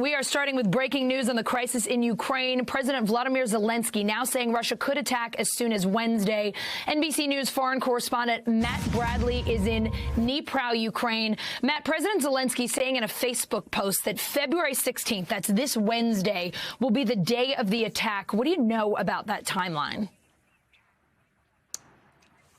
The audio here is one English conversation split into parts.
We are starting with breaking news on the crisis in Ukraine. President Vladimir Zelenskyy now saying Russia could attack as soon as Wednesday. NBC News foreign correspondent Matt Bradley is in Dnipro, Ukraine. Matt, President Zelenskyy saying in a Facebook post that February 16th, that's this Wednesday, will be the day of the attack. What do you know about that timeline?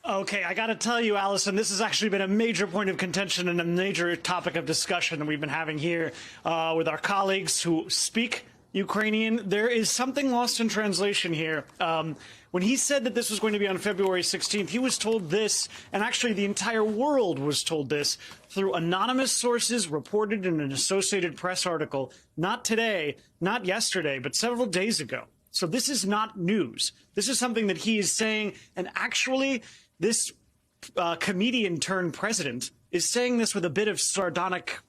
Okay, I got to tell you, Allison, this has actually been a major point of contention and a major topic of discussion that we've been having here with our colleagues who speak Ukrainian. There is something lost in translation here. When he said that this was going to be on February 16th, he was told this, and actually the entire world was told this, through anonymous sources reported in an Associated Press article, not today, not yesterday, but several days ago. So this is not news. This is something that he is saying, and actually this comedian turned president is saying this with a bit of sardonic,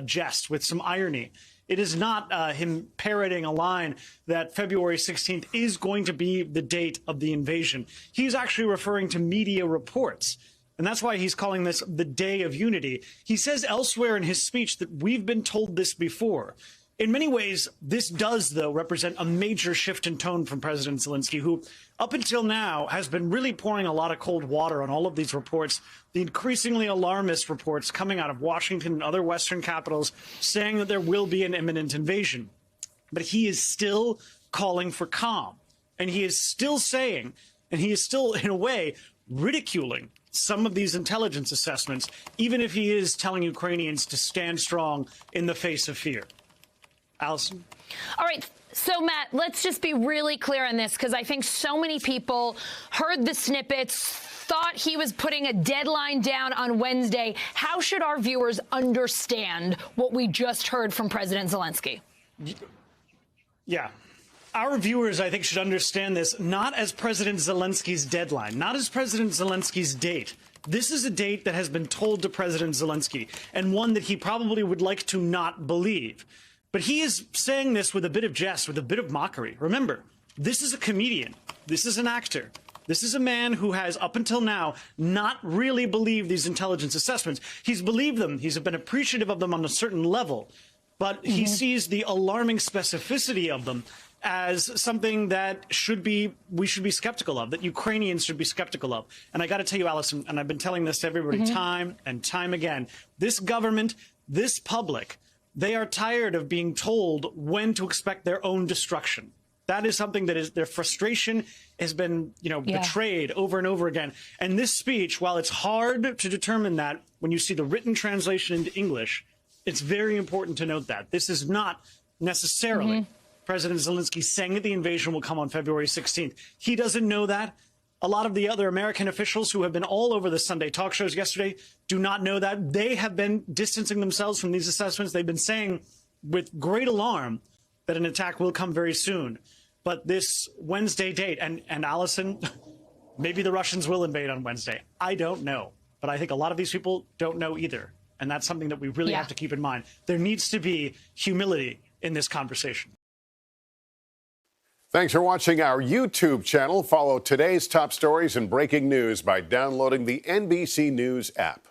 jest, with some irony. It is not him parroting a line that February 16th is going to be the date of the invasion. He's actually referring to media reports. And that's why he's calling this the Day of Unity. He says elsewhere in his speech that we've been told this before. In many ways, this does, though, represent a major shift in tone from President Zelenskyy, who up until now has been really pouring a lot of cold water on all of these reports, the increasingly alarmist reports coming out of Washington and other Western capitals saying that there will be an imminent invasion. But he is still calling for calm. And he is still saying, and he is still, in a way, ridiculing some of these intelligence assessments, even if he is telling Ukrainians to stand strong in the face of fear. Allison? All right. So, Matt, let's just be really clear on this, because I think so many people heard the snippets, thought he was putting a deadline down on Wednesday. How should our viewers understand what we just heard from President Zelenskyy? Yeah. Our viewers, I think, should understand this not as President Zelensky's deadline, not as President Zelensky's date. This is a date that has been told to President Zelenskyy, and one that he probably would like to not believe. But he is saying this with a bit of jest, with a bit of mockery. Remember, this is a comedian. This is an actor. This is a man who has, up until now, not really believed these intelligence assessments. He's believed them. He's been appreciative of them on a certain level. But he sees the alarming specificity of them as something that we should be skeptical of, that Ukrainians should be skeptical of. And I got to tell you, Allison, and I've been telling this to everybody time and time again, this government, this public, they are tired of being told when to expect their own destruction. That is something that is their frustration has been, betrayed over and over again. And this speech, while it's hard to determine that when you see the written translation into English, it's very important to note that this is not necessarily President Zelenskyy saying that the invasion will come on February 16th. He doesn't know that. A lot of the other American officials who have been all over the Sunday talk shows yesterday do not know that. They have been distancing themselves from these assessments. They've been saying with great alarm that an attack will come very soon. But this Wednesday date, and Allison, maybe the Russians will invade on Wednesday. I don't know. But I think a lot of these people don't know either. And that's something that we really have to keep in mind. There needs to be humility in this conversation. Thanks for watching our YouTube channel. Follow today's top stories and breaking news by downloading the NBC News app.